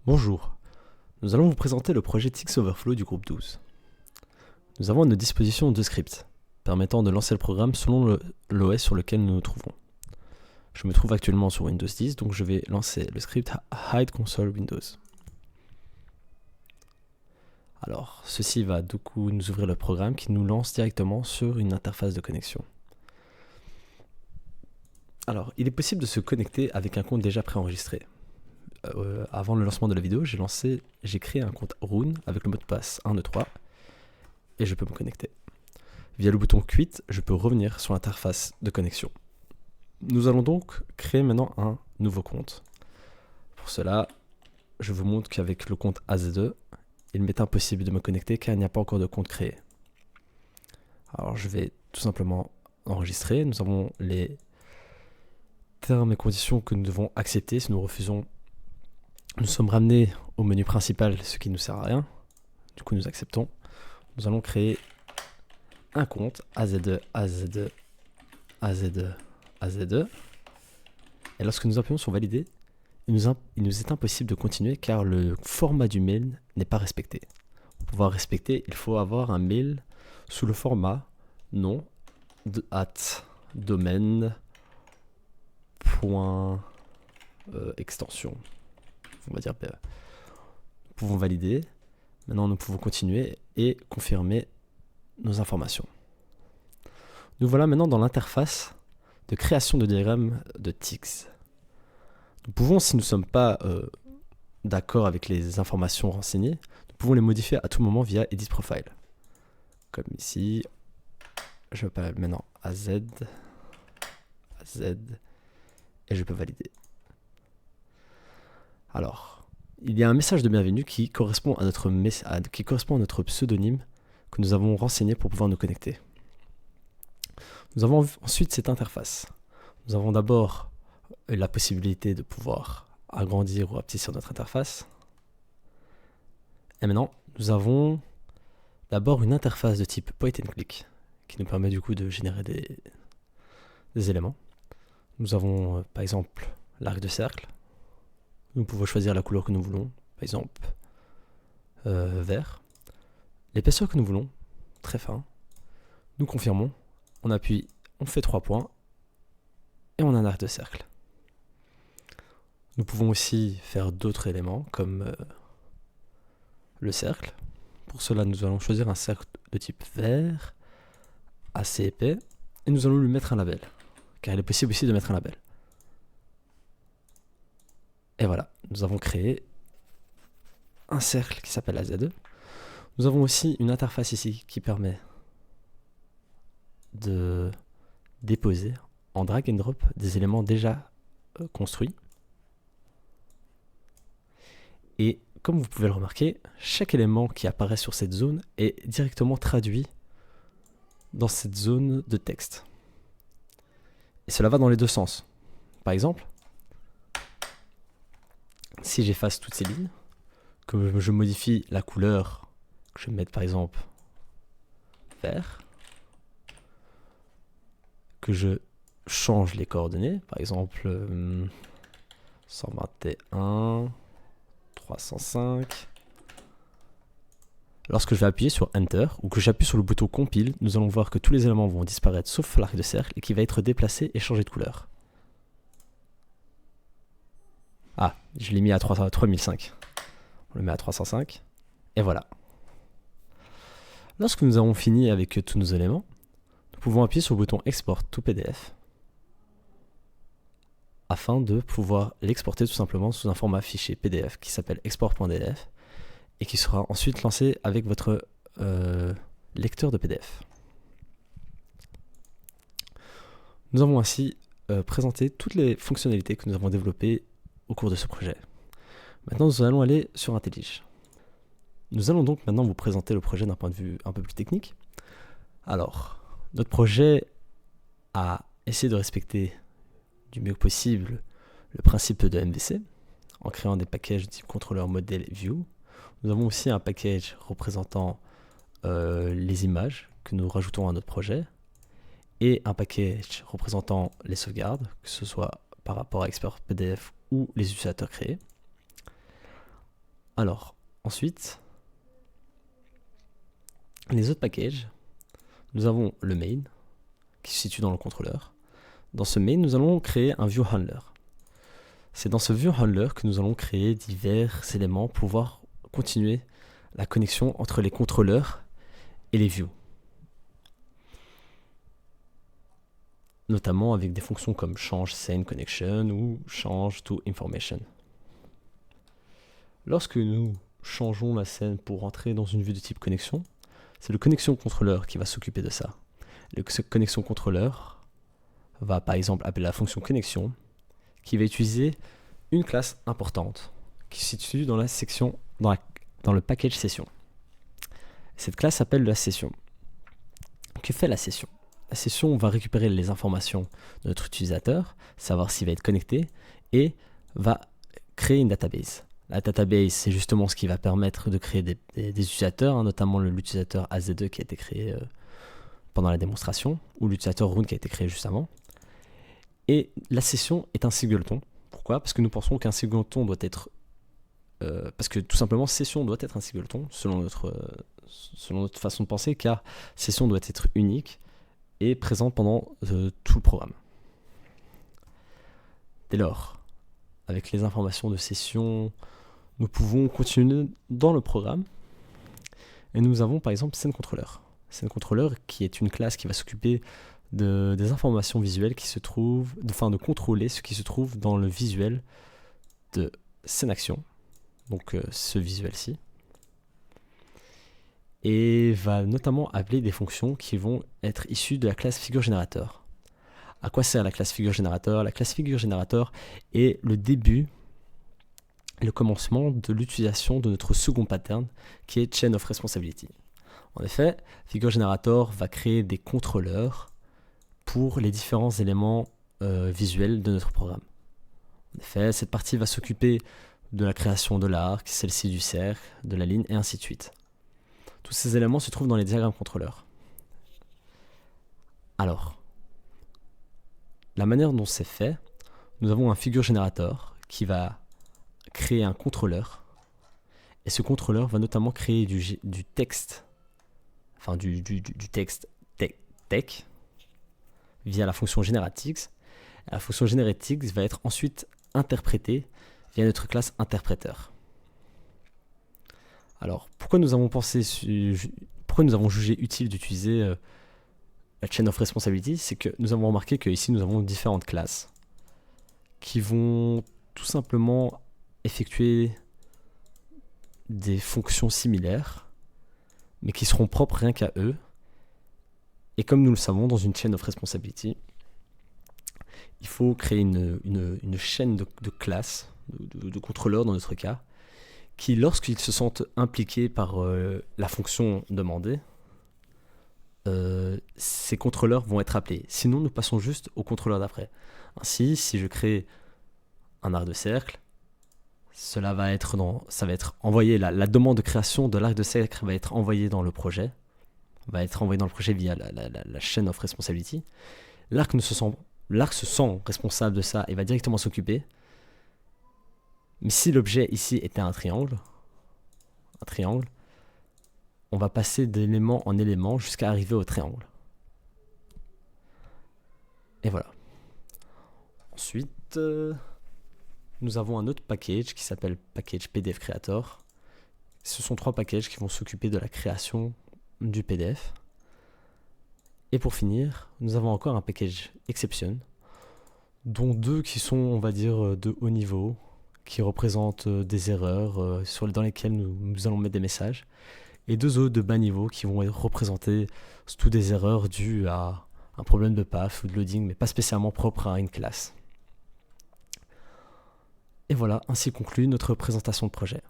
Bonjour, nous allons vous présenter le projet TX Overflow du groupe 12. Nous avons à notre disposition deux scripts, permettant de lancer le programme selon l'OS sur lequel nous nous trouvons. Je me trouve actuellement sur Windows 10, donc je vais lancer le script Hide Console Windows. Alors, ceci va du coup nous ouvrir le programme qui nous lance directement sur une interface de connexion. Alors, il est possible de se connecter avec un compte déjà préenregistré. Avant le lancement de la vidéo, j'ai créé un compte Rune avec le mot de passe 123 et je peux me connecter. Via le bouton Quit, je peux revenir sur l'interface de connexion. Nous allons donc créer maintenant un nouveau compte. Pour cela, je vous montre qu'avec le compte AZ2, il m'est impossible de me connecter car il n'y a pas encore de compte créé. Alors je vais tout simplement enregistrer. Nous avons les termes et conditions que nous devons accepter. Si nous refusons, nous sommes ramenés au menu principal, ce qui ne nous sert à rien. Du coup, nous acceptons. Nous allons créer un compte AZ2, AZ2, AZ2, AZ2. Et lorsque nous appuyons sur valider, il nous est impossible de continuer car le format du mail n'est pas respecté. Pour pouvoir respecter, il faut avoir un mail sous le format nom domaine extension. On va dire nous pouvons valider. Maintenant, nous pouvons continuer et confirmer nos informations. Nous voilà maintenant dans l'interface de création de diagramme de TX. Nous pouvons, si nous ne sommes pas d'accord avec les informations renseignées, nous pouvons les modifier à tout moment via Edit Profile. Comme ici, je m'appelle maintenant AZ, et je peux valider. Alors, il y a un message de bienvenue qui correspond à notre pseudonyme que nous avons renseigné pour pouvoir nous connecter. Nous avons ensuite cette interface. Nous avons d'abord la possibilité de pouvoir agrandir ou apesantir notre interface. Et maintenant, nous avons d'abord une interface de type point and click qui nous permet du coup de générer des éléments. Nous avons par exemple l'arc de cercle. Nous pouvons choisir la couleur que nous voulons, par exemple vert. L'épaisseur que nous voulons, très fin. Nous confirmons, on appuie, on fait 3 points et on a un arc de cercle. Nous pouvons aussi faire d'autres éléments comme le cercle. Pour cela, nous allons choisir un cercle de type vert, assez épais, et nous allons lui mettre un label, car il est possible aussi de mettre un label. Et voilà, nous avons créé un cercle qui s'appelle AZ2. Nous avons aussi une interface ici qui permet de déposer en drag and drop des éléments déjà construits. Et comme vous pouvez le remarquer, chaque élément qui apparaît sur cette zone est directement traduit dans cette zone de texte. Et cela va dans les deux sens. Par exemple, si j'efface toutes ces lignes, que je modifie la couleur, que je vais mettre par exemple vert, que je change les coordonnées, par exemple 121, 305. Lorsque je vais appuyer sur Enter ou que j'appuie sur le bouton Compile, nous allons voir que tous les éléments vont disparaître sauf l'arc de cercle et qui va être déplacé et changer de couleur. Ah, je l'ai mis à 3005. On le met à 305. Et voilà. Lorsque nous avons fini avec tous nos éléments, nous pouvons appuyer sur le bouton Export to PDF afin de pouvoir l'exporter tout simplement sous un format fichier PDF qui s'appelle export.df et qui sera ensuite lancé avec votre lecteur de PDF. Nous avons ainsi présenté toutes les fonctionnalités que nous avons développées au cours de ce projet. Maintenant, nous allons aller sur IntelliJ. Nous allons donc maintenant vous présenter le projet d'un point de vue un peu plus technique. Alors, notre projet a essayé de respecter du mieux possible le principe de MVC en créant des packages de type contrôleur modèle view. Nous avons aussi un package représentant les images que nous rajoutons à notre projet et un package représentant les sauvegardes, que ce soit par rapport à Export PDF ou les utilisateurs créés. Alors, ensuite, les autres packages, nous avons le main qui se situe dans le contrôleur. Dans ce main, nous allons créer un view handler. C'est dans ce view handler que nous allons créer divers éléments pour pouvoir continuer la connexion entre les contrôleurs et les views. Notamment avec des fonctions comme change scene connection ou change to information. Lorsque nous changeons la scène pour entrer dans une vue de type connexion, c'est le connexion contrôleur qui va s'occuper de ça. Le connexion contrôleur va par exemple appeler la fonction connexion qui va utiliser une classe importante qui se situe dans la section dans le package session. Cette classe s'appelle la session. Que fait la session? La session va récupérer les informations de notre utilisateur, savoir s'il va être connecté, et va créer une database. La database, c'est justement ce qui va permettre de créer des utilisateurs, notamment l'utilisateur AZ2 qui a été créé pendant la démonstration, ou l'utilisateur Rune qui a été créé juste avant. Et la session est un singleton. Pourquoi? Parce que nous pensons qu'un singleton doit être... parce que tout simplement, session doit être un singleton, selon notre façon de penser, car session doit être unique et présente pendant tout le programme. Dès lors, avec les informations de session, nous pouvons continuer dans le programme. Et nous avons par exemple SceneController. SceneController qui est une classe qui va s'occuper des informations visuelles qui se trouvent, de contrôler ce qui se trouve dans le visuel de SceneAction, donc ce visuel-ci. Et va notamment appeler des fonctions qui vont être issues de la classe FigureGenerator. À quoi sert la classe FigureGenerator? La classe FigureGenerator est le début, le commencement de l'utilisation de notre second pattern qui est Chain of Responsibility. En effet, FigureGenerator va créer des contrôleurs pour les différents éléments visuels de notre programme. En effet, cette partie va s'occuper de la création de l'arc, celle-ci du cercle, de la ligne et ainsi de suite. Tous ces éléments se trouvent dans les diagrammes contrôleurs. Alors, la manière dont c'est fait, nous avons un FigureGenerator qui va créer un contrôleur. Et ce contrôleur va notamment créer du texte, enfin du texte tech via la fonction GenerateX. La fonction GenerateX va être ensuite interprétée via notre classe interpréteur. Alors, pourquoi nous avons jugé utile d'utiliser la Chain of Responsibility? C'est que nous avons remarqué qu'ici, nous avons différentes classes qui vont tout simplement effectuer des fonctions similaires, mais qui seront propres rien qu'à eux. Et comme nous le savons, dans une Chain of Responsibility, il faut créer une chaîne de classes, de contrôleurs dans notre cas, qui, lorsqu'ils se sentent impliqués par la fonction demandée, ces contrôleurs vont être appelés. Sinon, nous passons juste au contrôleur d'après. Ainsi, si je crée un arc de cercle, ça va être envoyé, la demande de création de l'arc de cercle va être envoyée dans le projet, via la chain of responsibility. L'arc se sent responsable de ça et va directement s'occuper. Mais si l'objet ici était un triangle, on va passer d'élément en élément jusqu'à arriver au triangle. Et voilà. Ensuite, nous avons un autre package qui s'appelle package PDF Creator. Ce sont 3 packages qui vont s'occuper de la création du PDF. Et pour finir, nous avons encore un package Exception, dont 2 qui sont, on va dire, de haut niveau, qui représentent des erreurs dans lesquelles nous allons mettre des messages, et 2 autres de bas niveau qui vont représenter toutes des erreurs dues à un problème de path ou de loading, mais pas spécialement propre à une classe. Et voilà, ainsi conclut notre présentation de projet.